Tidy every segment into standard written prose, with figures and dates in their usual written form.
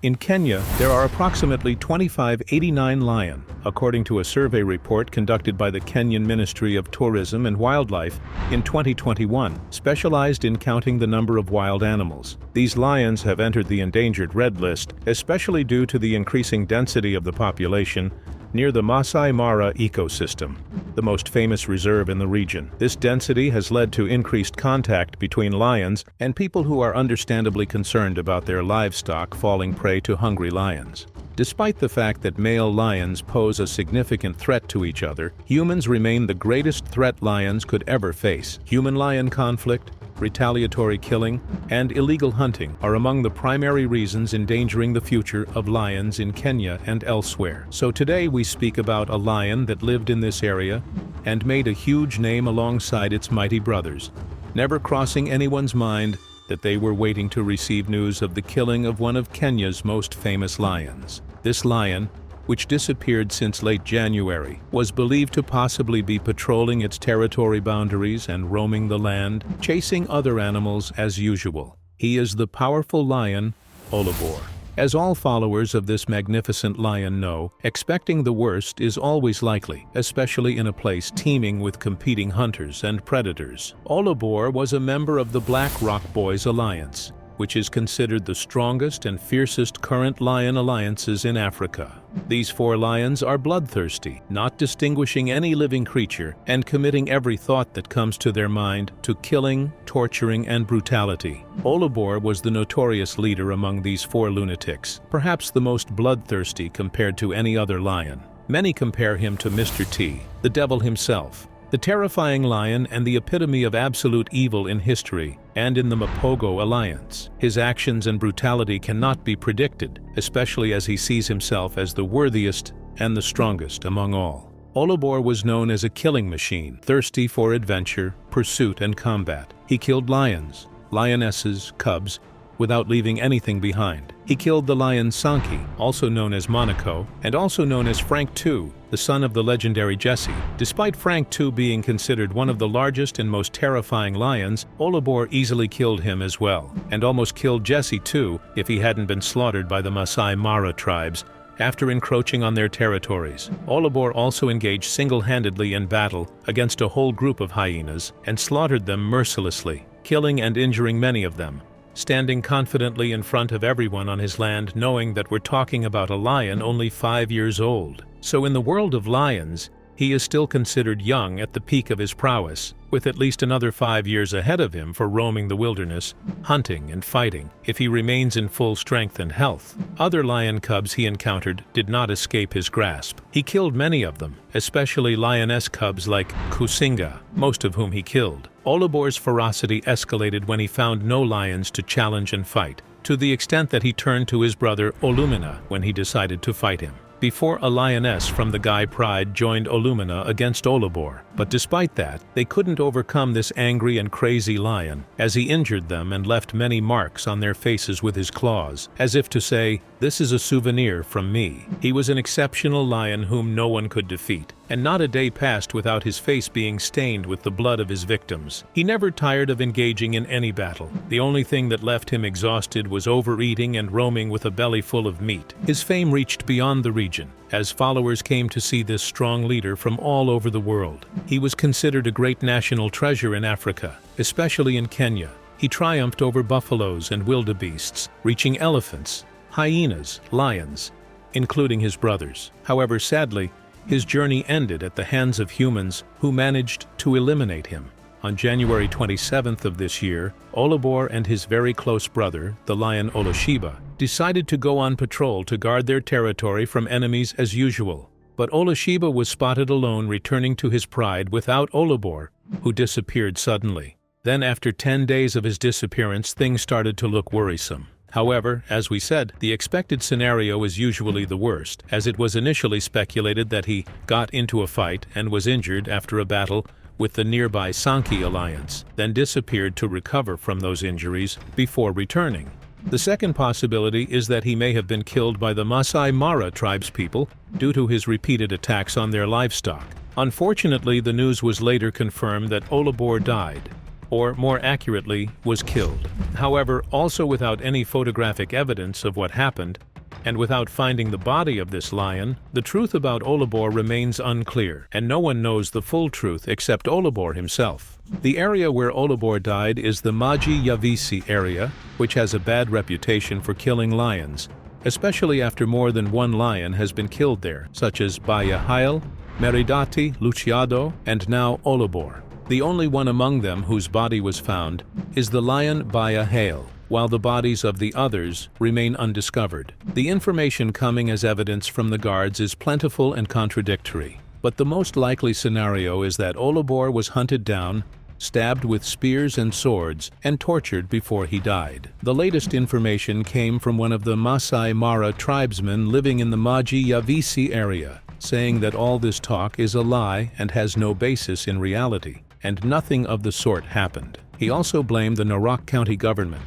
In Kenya, there are approximately 2589 lion, according to a survey report conducted by the Kenyan Ministry of Tourism and Wildlife in 2021, specialized in counting the number of wild animals. These lions have entered the endangered red list, especially due to the increasing density of the population near the Masai Mara ecosystem, the most famous reserve in the region. This density has led to increased contact between lions and people who are understandably concerned about their livestock falling prey to hungry lions. Despite the fact that male lions pose a significant threat to each other, humans remain the greatest threat lions could ever face. Human-lion conflict, retaliatory killing, and illegal hunting are among the primary reasons endangering the future of lions in Kenya and elsewhere. So today we speak about a lion that lived in this area and made a huge name alongside its mighty brothers, never crossing anyone's mind that they were waiting to receive news of the killing of one of Kenya's most famous lions. This lion, which disappeared since late January, was believed to possibly be patrolling its territory boundaries and roaming the land, chasing other animals as usual. He is the powerful lion, Olobor. As all followers of this magnificent lion know, expecting the worst is always likely, especially in a place teeming with competing hunters and predators. Olobor was a member of the Black Rock Boys Alliance, which is considered the strongest and fiercest current lion alliances in Africa. These four lions are bloodthirsty, not distinguishing any living creature and committing every thought that comes to their mind to killing, torturing, and brutality. Olobor was the notorious leader among these four lunatics, perhaps the most bloodthirsty compared to any other lion. Many compare him to Mr. T, the devil himself, the terrifying lion and the epitome of absolute evil in history and in the Mapogo Alliance. His actions and brutality cannot be predicted, especially as he sees himself as the worthiest and the strongest among all. Olobor was known as a killing machine, thirsty for adventure, pursuit, and combat. He killed lions, lionesses, cubs, without leaving anything behind. He killed the lion Sankey, also known as Monaco, and also known as Frank II, the son of the legendary Jesse. Despite Frank II being considered one of the largest and most terrifying lions, Olobor easily killed him as well, and almost killed Jesse too if he hadn't been slaughtered by the Masai Mara tribes after encroaching on their territories. Olobor also engaged single-handedly in battle against a whole group of hyenas and slaughtered them mercilessly, killing and injuring many of them, standing confidently in front of everyone on his land, knowing that we're talking about a lion only 5 years old. So in the world of lions, he is still considered young at the peak of his prowess, with at least another 5 years ahead of him for roaming the wilderness, hunting and fighting, if he remains in full strength and health. Other lion cubs he encountered did not escape his grasp. He killed many of them, especially lioness cubs like Kusinga, most of whom he killed. Olobor's ferocity escalated when he found no lions to challenge and fight, to the extent that he turned to his brother Olumina when he decided to fight him. Before a lioness from the Gai Pride joined Olumina against Olobor, but despite that, they couldn't overcome this angry and crazy lion, as he injured them and left many marks on their faces with his claws, as if to say, "This is a souvenir from me." He was an exceptional lion whom no one could defeat, and not a day passed without his face being stained with the blood of his victims. He never tired of engaging in any battle. The only thing that left him exhausted was overeating and roaming with a belly full of meat. His fame reached beyond the region, as followers came to see this strong leader from all over the world. He was considered a great national treasure in Africa, especially in Kenya. He triumphed over buffaloes and wildebeests, reaching elephants, hyenas, lions, including his brothers. However, sadly, his journey ended at the hands of humans who managed to eliminate him. On January 27th of this year, Olobor and his very close brother, the lion Oloshiba, decided to go on patrol to guard their territory from enemies as usual. But Oloshiba was spotted alone returning to his pride without Olobor, who disappeared suddenly. Then after 10 days of his disappearance, things started to look worrisome. However, as we said, the expected scenario is usually the worst, as it was initially speculated that he got into a fight and was injured after a battle with the nearby Sankey alliance, then disappeared to recover from those injuries before returning. The second possibility is that he may have been killed by the Masai Mara tribespeople due to his repeated attacks on their livestock. Unfortunately, the news was later confirmed that Olobor died, or more accurately, was killed. However, also without any photographic evidence of what happened, And without finding the body of this lion, the truth about Olobor remains unclear, and no one knows the full truth except Olobor himself. The area where Olobor died is the Maji Yavisi area, which has a bad reputation for killing lions, especially after more than one lion has been killed there, such as Baya Haile, Meridati, Luciado, and now Olobor. The only one among them whose body was found is the lion Baya Haile, while the bodies of the others remain undiscovered. The information coming as evidence from the guards is plentiful and contradictory, but the most likely scenario is that Olobor was hunted down, stabbed with spears and swords, and tortured before he died. The latest information came from one of the Masai Mara tribesmen living in the Maji Yavisi area, saying that all this talk is a lie and has no basis in reality, and nothing of the sort happened. He also blamed the Narok County government,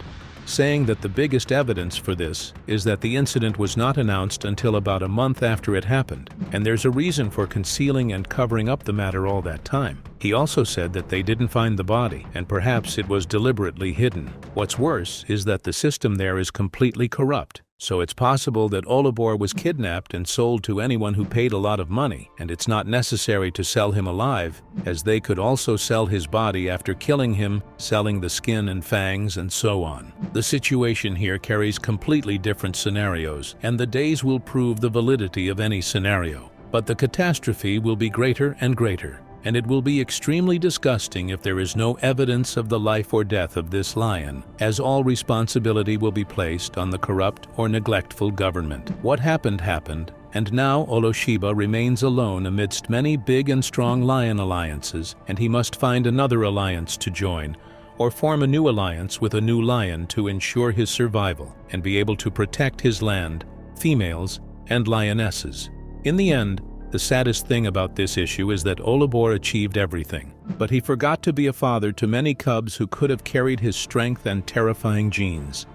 saying that the biggest evidence for this is that the incident was not announced until about a month after it happened, and there's a reason for concealing and covering up the matter all that time. He also said that they didn't find the body, and perhaps it was deliberately hidden. What's worse is that the system there is completely corrupt. So it's possible that Olobor was kidnapped and sold to anyone who paid a lot of money, and it's not necessary to sell him alive, as they could also sell his body after killing him, selling the skin and fangs, and so on. The situation here carries completely different scenarios, and the days will prove the validity of any scenario. But the catastrophe will be greater and greater, and it will be extremely disgusting if there is no evidence of the life or death of this lion, as all responsibility will be placed on the corrupt or neglectful government. What happened happened, and now Oloshiba remains alone amidst many big and strong lion alliances, and he must find another alliance to join, or form a new alliance with a new lion to ensure his survival and be able to protect his land, females, and lionesses. In the end, the saddest thing about this issue is that Olobor achieved everything, but he forgot to be a father to many cubs who could have carried his strength and terrifying genes.